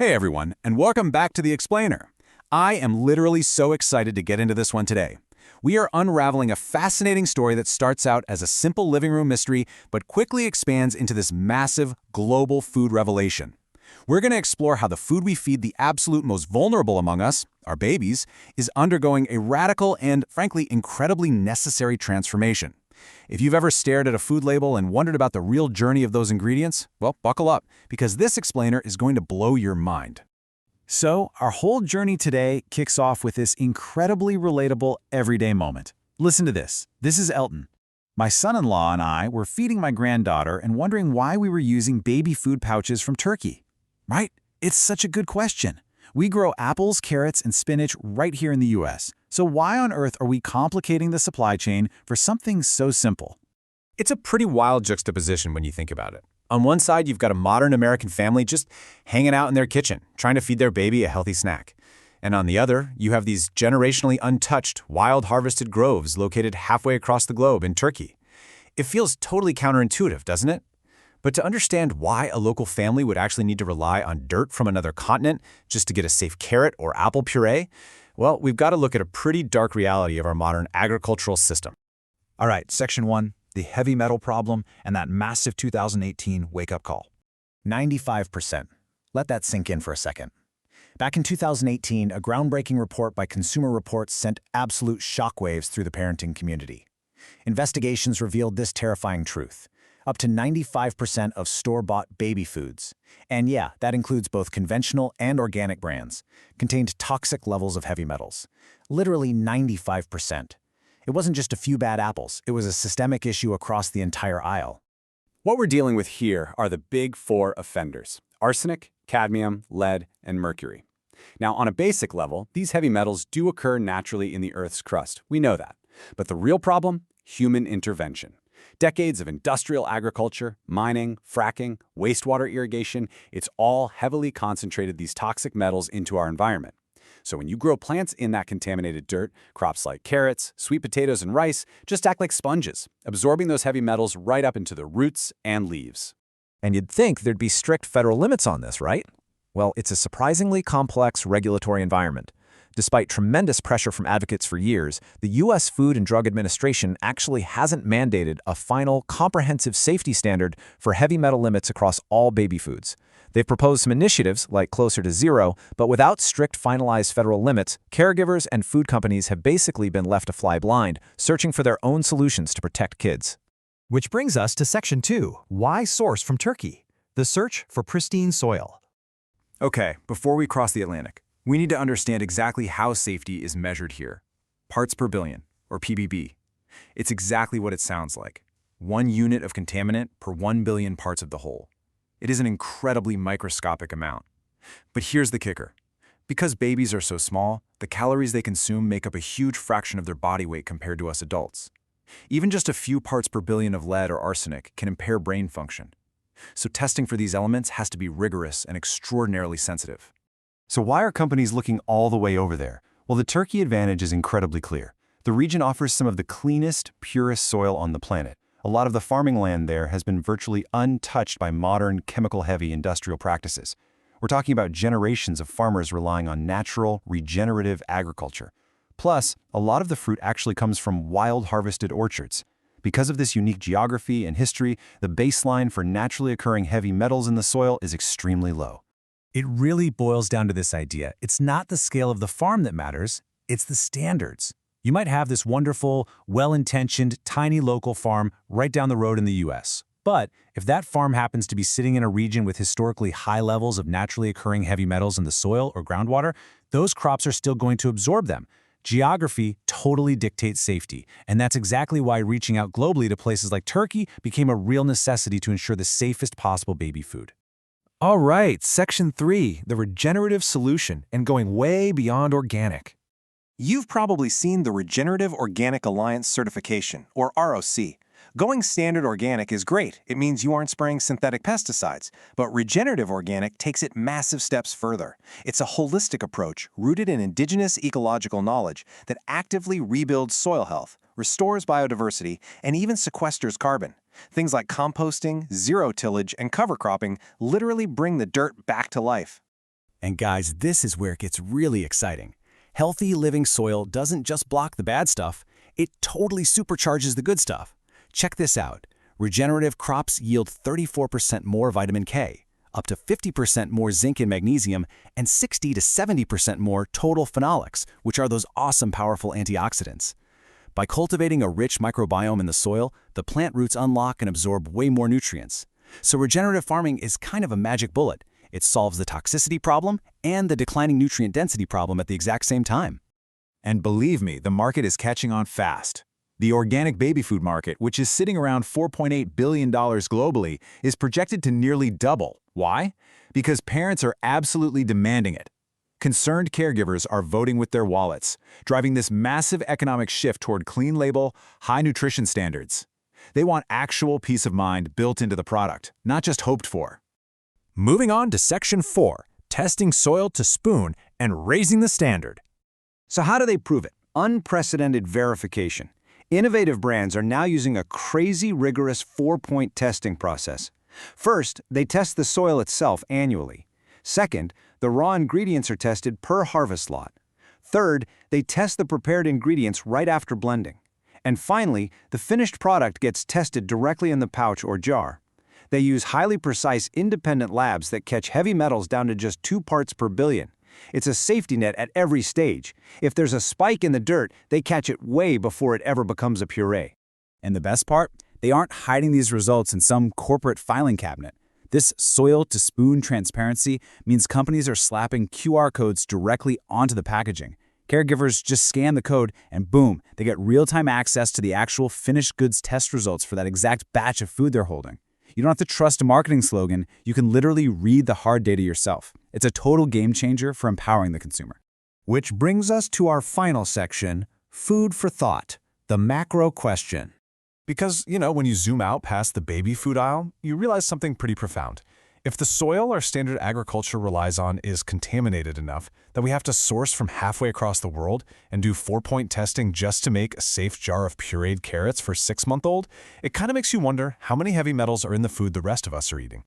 Hey everyone, and welcome back to The Explainer. I am literally so excited to get into this one today. We are unraveling a fascinating story that starts out as a simple living room mystery, but quickly expands into this massive, global food revelation. We're going to explore how the food we feed the absolute most vulnerable among us, our babies, is undergoing a radical and, frankly, incredibly necessary transformation. If you've ever stared at a food label and wondered about the real journey of those ingredients, well, buckle up, because this explainer is going to blow your mind. So, our whole journey today kicks off with this incredibly relatable everyday moment. Listen to this. This is Elton. My son-in-law and I were feeding my granddaughter and wondering why we were using baby food pouches from Turkey. Right? It's such a good question. We grow apples, carrots, and spinach right here in the US. So why on earth are we complicating the supply chain for something so simple? It's a pretty wild juxtaposition when you think about it. On one side, you've got a modern American family just hanging out in their kitchen, trying to feed their baby a healthy snack. And on the other, you have these generationally untouched, wild harvested groves located halfway across the globe in Turkey. It feels totally counterintuitive, doesn't it? But to understand why a local family would actually need to rely on dirt from another continent just to get a safe carrot or apple puree, well, we've got to look at a pretty dark reality of our modern agricultural system. All right, Section 1, the heavy metal problem and that massive 2018 wake-up call. 95%. Let that sink in for a second. Back in 2018, a groundbreaking report by Consumer Reports sent absolute shockwaves through the parenting community. Investigations revealed this terrifying truth. Up to 95% of store-bought baby foods, and yeah, that includes both conventional and organic brands, contained toxic levels of heavy metals. Literally 95%. It wasn't just a few bad apples, it was a systemic issue across the entire aisle. What we're dealing with here are the big four offenders: arsenic, cadmium, lead, and mercury. Now, on a basic level, these heavy metals do occur naturally in the Earth's crust. We know that. But the real problem? Human intervention. Decades of industrial agriculture, mining, fracking, wastewater irrigation, it's all heavily concentrated these toxic metals into our environment. So when you grow plants in that contaminated dirt, crops like carrots, sweet potatoes, and rice just act like sponges, absorbing those heavy metals right up into the roots and leaves. And you'd think there'd be strict federal limits on this, right? Well, it's a surprisingly complex regulatory environment. Despite tremendous pressure from advocates for years, the U.S. Food and Drug Administration actually hasn't mandated a final, comprehensive safety standard for heavy metal limits across all baby foods. They've proposed some initiatives, like Closer to Zero, but without strict finalized federal limits, caregivers and food companies have basically been left to fly blind, searching for their own solutions to protect kids. Which brings us to Section 2, Why Source from Turkey? The Search for Pristine Soil. Okay, before we cross the Atlantic, we need to understand exactly how safety is measured here. Parts per billion, or ppb. It's exactly what it sounds like. 1 unit of contaminant per 1 billion parts of the whole. It is an incredibly microscopic amount. But here's the kicker. Because babies are so small, the calories they consume make up a huge fraction of their body weight compared to us adults. Even just a few parts per billion of lead or arsenic can impair brain function. So testing for these elements has to be rigorous and extraordinarily sensitive. So why are companies looking all the way over there? Well, the Turkey advantage is incredibly clear. The region offers some of the cleanest, purest soil on the planet. A lot of the farming land there has been virtually untouched by modern, chemical-heavy industrial practices. We're talking about generations of farmers relying on natural, regenerative agriculture. Plus, a lot of the fruit actually comes from wild harvested orchards. Because of this unique geography and history, the baseline for naturally occurring heavy metals in the soil is extremely low. It really boils down to this idea. It's not the scale of the farm that matters, it's the standards. You might have this wonderful, well-intentioned, tiny local farm right down the road in the US. But if that farm happens to be sitting in a region with historically high levels of naturally occurring heavy metals in the soil or groundwater, those crops are still going to absorb them. Geography totally dictates safety, and that's exactly why reaching out globally to places like Turkey became a real necessity to ensure the safest possible baby food. All right, Section 3, the regenerative solution and going way beyond organic. You've probably seen the Regenerative Organic Alliance certification, or ROC. Going standard organic is great. It means you aren't spraying synthetic pesticides. But regenerative organic takes it massive steps further. It's a holistic approach rooted in indigenous ecological knowledge that actively rebuilds soil health, restores biodiversity, and even sequesters carbon. Things like composting, zero tillage, and cover cropping literally bring the dirt back to life. And guys, this is where it gets really exciting. Healthy living soil doesn't just block the bad stuff, it totally supercharges the good stuff. Check this out. Regenerative crops yield 34% more vitamin K, up to 50% more zinc and magnesium, and 60 to 70% more total phenolics, which are those awesome, powerful antioxidants. By cultivating a rich microbiome in the soil, the plant roots unlock and absorb way more nutrients. So regenerative farming is kind of a magic bullet. It solves the toxicity problem and the declining nutrient density problem at the exact same time. And believe me, the market is catching on fast. The organic baby food market, which is sitting around $4.8 billion globally, is projected to nearly double. Why? Because parents are absolutely demanding it. Concerned caregivers are voting with their wallets, driving this massive economic shift toward clean label, high nutrition standards. They want actual peace of mind built into the product, not just hoped for. Moving on to Section 4, testing soil to spoon and raising the standard. So how do they prove it? Unprecedented verification. Innovative brands are now using a crazy rigorous 4-point testing process. First, they test the soil itself annually. Second, the raw ingredients are tested per harvest lot. Third, they test the prepared ingredients right after blending. And finally, the finished product gets tested directly in the pouch or jar. They use highly precise independent labs that catch heavy metals down to just 2 parts per billion. It's a safety net at every stage. If there's a spike in the dirt, they catch it way before it ever becomes a puree. And the best part? They aren't hiding these results in some corporate filing cabinet. This soil-to-spoon transparency means companies are slapping QR codes directly onto the packaging. Caregivers just scan the code and boom, they get real-time access to the actual finished goods test results for that exact batch of food they're holding. You don't have to trust a marketing slogan, you can literally read the hard data yourself. It's a total game changer for empowering the consumer. Which brings us to our final section, food for thought, the macro question. Because, when you zoom out past the baby food aisle, you realize something pretty profound. If the soil our standard agriculture relies on is contaminated enough that we have to source from halfway across the world and do 4-point testing just to make a safe jar of pureed carrots for 6-month-old, it kind of makes you wonder how many heavy metals are in the food the rest of us are eating.